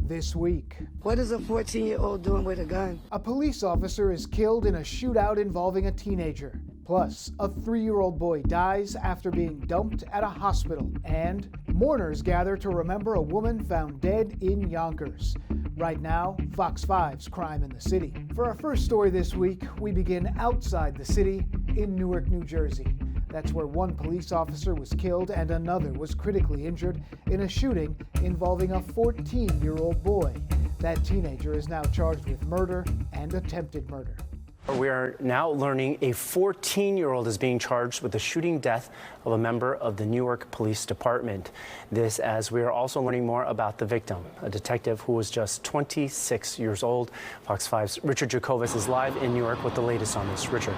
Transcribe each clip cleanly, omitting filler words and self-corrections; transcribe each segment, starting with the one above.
this week. What is a 14-year-old doing with a gun? A police officer is killed in a shootout involving a teenager. Plus, a 3-year-old boy dies after being dumped at a hospital. And mourners gather to remember a woman found dead in Yonkers. Right now, Fox 5's Crime in the City. For our first story this week, we begin outside the city in Newark, New Jersey. That's where one police officer was killed and another was critically injured in a shooting involving a 14-year-old boy. That teenager is now charged with murder and attempted murder. We are now learning a 14-year-old is being charged with the shooting death of a member of the Newark Police Department. This as we are also learning more about the victim, a detective who was just 26 years old. Fox 5's Richard Jacobus is live in Newark with the latest on this. Richard.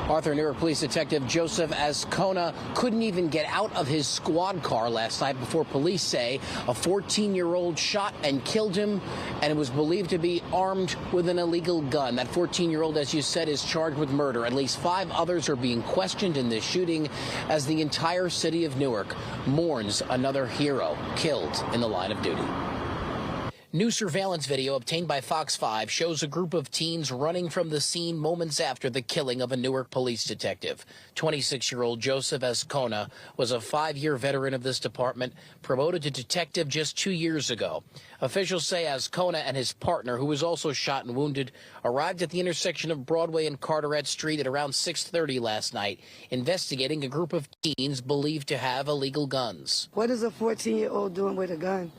Arthur, Newark Police Detective Joseph Ascona couldn't even get out of his squad car last night before police say a 14-year-old shot and killed him, and it was believed to be armed with an illegal gun. That 14-year-old, as you said, is charged with murder. At least 5 others are being questioned in this shooting as the entire city of Newark mourns another hero killed in the line of duty. New surveillance video obtained by Fox 5 shows a group of teens running from the scene moments after the killing of a Newark police detective. 26-year-old Joseph Ascona was a 5-year veteran of this department, promoted to detective just 2 years ago. Officials say Ascona and his partner, who was also shot and wounded, arrived at the intersection of Broadway and Carteret Street at around 6:30 last night, investigating a group of teens believed to have illegal guns. What is a 14-year-old doing with a gun?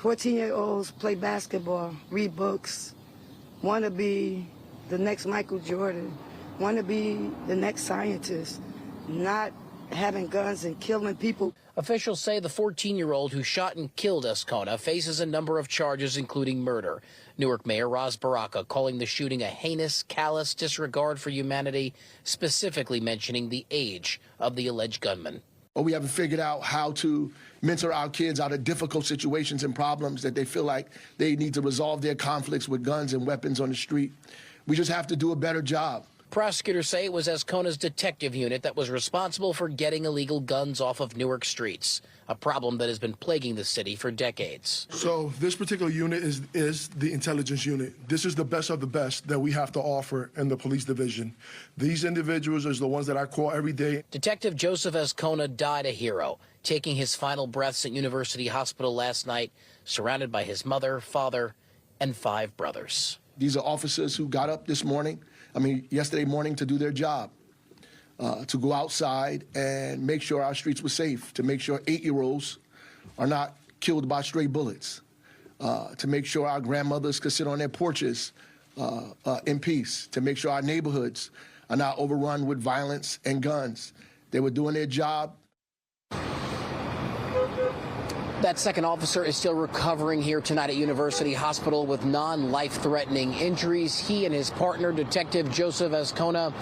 14-year-olds play basketball, read books, want to be the next Michael Jordan, want to be the next scientist, not having guns and killing people. Officials say the 14-year-old who shot and killed Ascona faces a number of charges, including murder. Newark Mayor Ros Baraka calling the shooting a heinous, callous disregard for humanity, specifically mentioning the age of the alleged gunman. We haven't figured out how to mentor our kids out of difficult situations and problems that they feel like they need to resolve their conflicts with guns and weapons on the street. We just have to do a better job. Prosecutors say it was Ascona's detective unit that was responsible for getting illegal guns off of Newark streets, a problem that has been plaguing the city for decades. So this particular unit is the intelligence unit. This is the best of the best that we have to offer in the police division. These individuals are the ones that I call every day. Detective Joseph Ascona died a hero, taking his final breaths at University Hospital last night, surrounded by his mother, father, and 5 brothers. These are officers who got up yesterday morning to do their job, to go outside and make sure our streets were safe, to make sure 8-year-olds are not killed by stray bullets, to make sure our grandmothers could sit on their porches in peace, to make sure our neighborhoods are not overrun with violence and guns. They were doing their job. That second officer is still recovering here tonight at University Hospital with non-life-threatening injuries. He and his partner, Detective Joseph Ascona,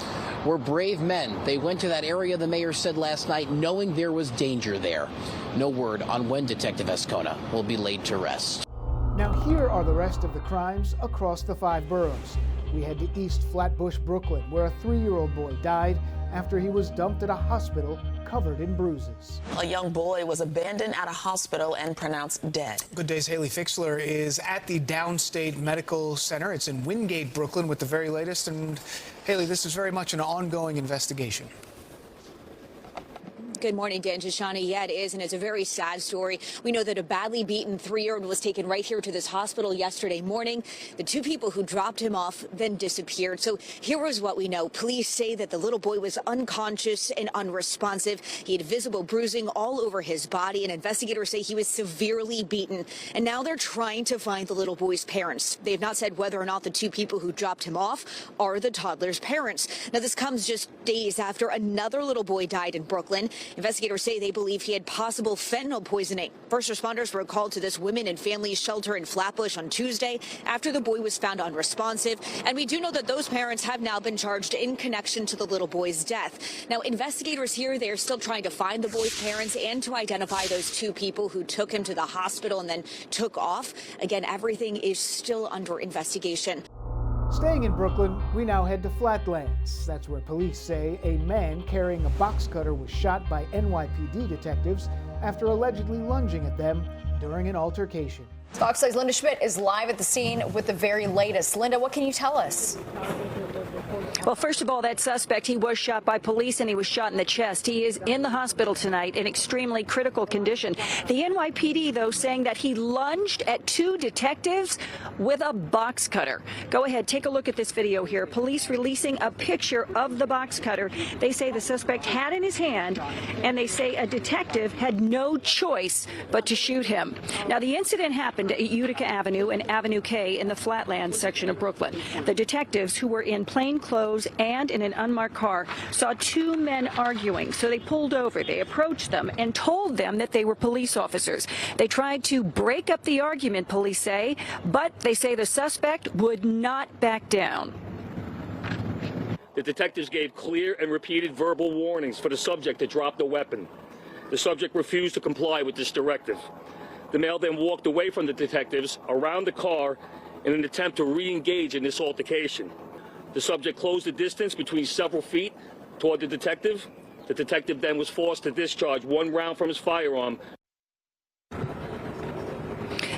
were brave men. They went to that area, the mayor said last night, knowing there was danger there. No word on when Detective Ascona will be laid to rest. Now here are the rest of the crimes across the 5 boroughs. We head to East Flatbush, Brooklyn, where a 3-year-old boy died after he was dumped at a hospital covered in bruises. A young boy was abandoned at a hospital and pronounced dead. Good Day's Haley Fixler is at the Downstate Medical Center. It's in Wingate, Brooklyn, with the very latest. And Haley, this is very much an ongoing investigation. Good morning, Dan Tashani. Yeah, it is, and it's a very sad story. We know that a badly beaten 3-year-old was taken right here to this hospital yesterday morning. The 2 people who dropped him off then disappeared. So here was what we know. Police say that the little boy was unconscious and unresponsive. He had visible bruising all over his body, and investigators say he was severely beaten. And now they're trying to find the little boy's parents. They have not said whether or not the 2 people who dropped him off are the toddler's parents. Now, this comes just days after another little boy died in Brooklyn. Investigators say they believe he had possible fentanyl poisoning. First responders were called to this women and families shelter in Flatbush on Tuesday after the boy was found unresponsive. And we do know that those parents have now been charged in connection to the little boy's death. Now, investigators here, they're still trying to find the boy's parents and to identify those 2 people who took him to the hospital and then took off. Again, everything is still under investigation. Staying in Brooklyn, we now head to Flatlands. That's where police say a man carrying a box cutter was shot by NYPD detectives after allegedly lunging at them during an altercation. Fox 6's Linda Schmidt is live at the scene with the very latest. Linda, what can you tell us? Well, first of all, that suspect, he was shot by police and he was shot in the chest. He is in the hospital tonight in extremely critical condition. The NYPD, though, saying that he lunged at two detectives with a box cutter. Go ahead, take a look at this video here. Police releasing a picture of the box cutter. They say the suspect had in his hand, and they say a detective had no choice but to shoot him. Now, the incident happened at Utica Avenue and Avenue K in the Flatlands section of Brooklyn. The detectives, who were in plain clothes and in an unmarked car, saw two men arguing. So they pulled over. They approached them and told them that they were police officers. They tried to break up the argument, police say, but they say the suspect would not back down. The detectives gave clear and repeated verbal warnings for the subject to drop the weapon. The subject refused to comply with this directive. The male then walked away from the detectives around the car in an attempt to re-engage in this altercation. The subject closed the distance between several feet toward the detective. The detective then was forced to discharge one round from his firearm.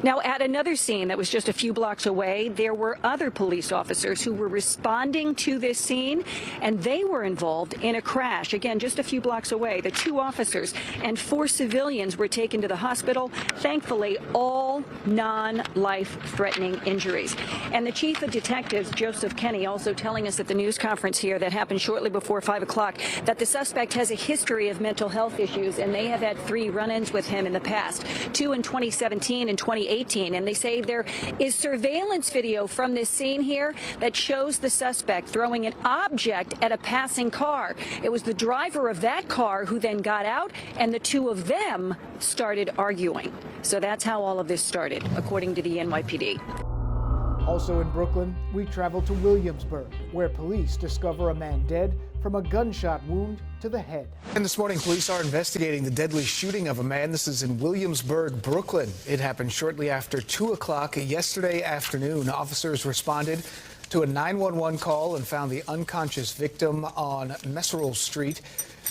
Now, at another scene that was just a few blocks away, there were other police officers who were responding to this scene, and they were involved in a crash. Again, just a few blocks away, the two officers and four civilians were taken to the hospital. Thankfully, all non-life-threatening injuries. And the chief of detectives, Joseph Kenny, also telling us at the news conference here that happened shortly before 5 o'clock that the suspect has a history of mental health issues, and they have had 3 run-ins with him in the past, 2 in 2017 and 2018. And they say there is surveillance video from this scene here that shows the suspect throwing an object at a passing car. It was the driver of that car who then got out, and the two of them started arguing. So that's how all of this started, according to the NYPD. Also in Brooklyn, we travel to Williamsburg, where police discover a man dead from a gunshot wound to the head. And this morning, police are investigating the deadly shooting of a man. This is in Williamsburg, Brooklyn. It happened shortly after 2 o'clock yesterday afternoon. Officers responded to a 911 call and found the unconscious victim on Messerol Street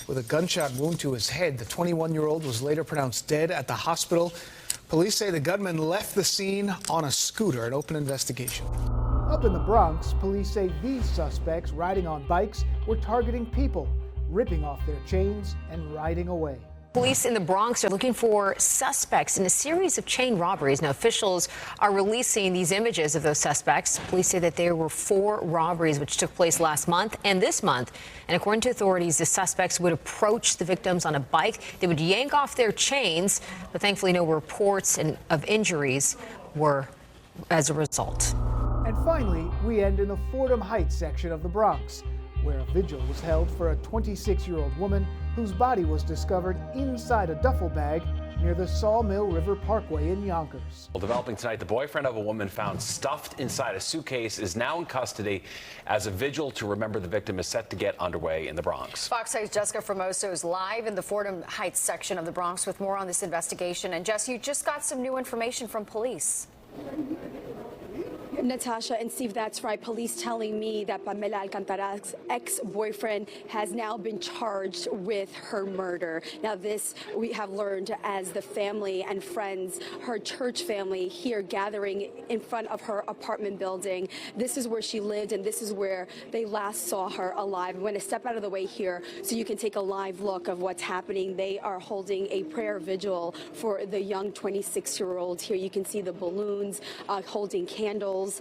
with a gunshot wound to his head. The 21-year-old was later pronounced dead at the hospital. Police say the gunman left the scene on a scooter. An open investigation. Up in the Bronx, police say these suspects riding on bikes were targeting people, ripping off their chains and riding away. Police in the Bronx are looking for suspects in a series of chain robberies. Now, officials are releasing these images of those suspects. Police say that there were 4 robberies which took place last month and this month. And according to authorities, the suspects would approach the victims on a bike. They would yank off their chains, but thankfully no reports of injuries were as a result. And finally, we end in the Fordham Heights section of the Bronx, where a vigil was held for a 26-year-old woman whose body was discovered inside a duffel bag near the Sawmill River Parkway in Yonkers. Well, developing tonight, the boyfriend of a woman found stuffed inside a suitcase is now in custody as a vigil to remember the victim is set to get underway in the Bronx. Fox 6's Jessica Formoso is live in the Fordham Heights section of the Bronx with more on this investigation. And Jess, you just got some new information from police. Natasha and Steve, that's right. Police telling me that Pamela Alcantara's ex-boyfriend has now been charged with her murder. Now, this we have learned as the family and friends, her church family here gathering in front of her apartment building. This is where she lived, and this is where they last saw her alive. I'm going to step out of the way here so you can take a live look of what's happening. They are holding a prayer vigil for the young 26-year-old. Here you can see the balloons, holding candles.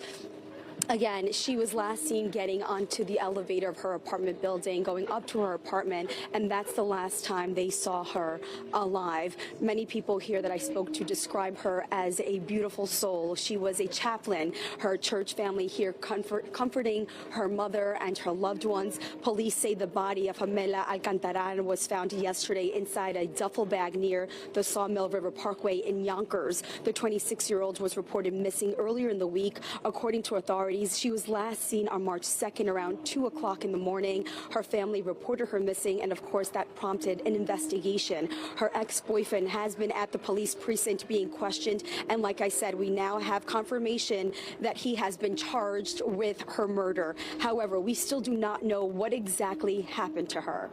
Again, she was last seen getting onto the elevator of her apartment building, going up to her apartment, and that's the last time they saw her alive. Many people here that I spoke to describe her as a beautiful soul. She was a chaplain. Her church family here comforting her mother and her loved ones. Police say the body of Pamela Alcantara was found yesterday inside a duffel bag near the Sawmill River Parkway in Yonkers. The 26-year-old was reported missing earlier in the week. According to authorities, she was last seen on March 2nd around 2 o'clock in the morning. Her family reported her missing, and of course that prompted an investigation. Her ex-boyfriend has been at the police precinct being questioned, and like I said, we now have confirmation that he has been charged with her murder. However, we still do not know what exactly happened to her.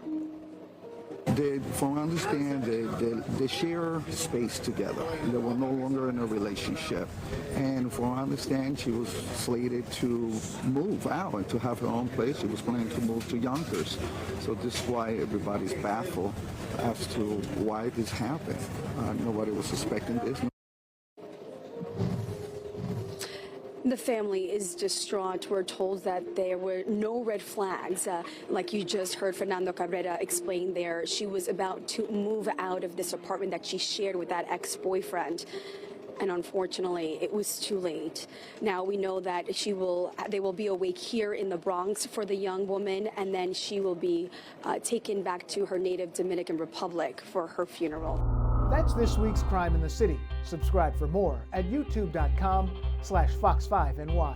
From what I understand, they share space together. They were no longer in a relationship. And from what I understand, she was slated to move out and to have her own place. She was planning to move to Yonkers. So this is why everybody's baffled as to why this happened. Nobody was suspecting this. The family is distraught. We're told that there were no red flags. Like you just heard Fernando Cabrera explain there, she was about to move out of this apartment that she shared with that ex-boyfriend. And unfortunately, it was too late. Now we know that they will be awake here in the Bronx for the young woman, and then she will be taken back to her native Dominican Republic for her funeral. That's this week's Crime in the City. Subscribe for more at youtube.com/Fox5NY.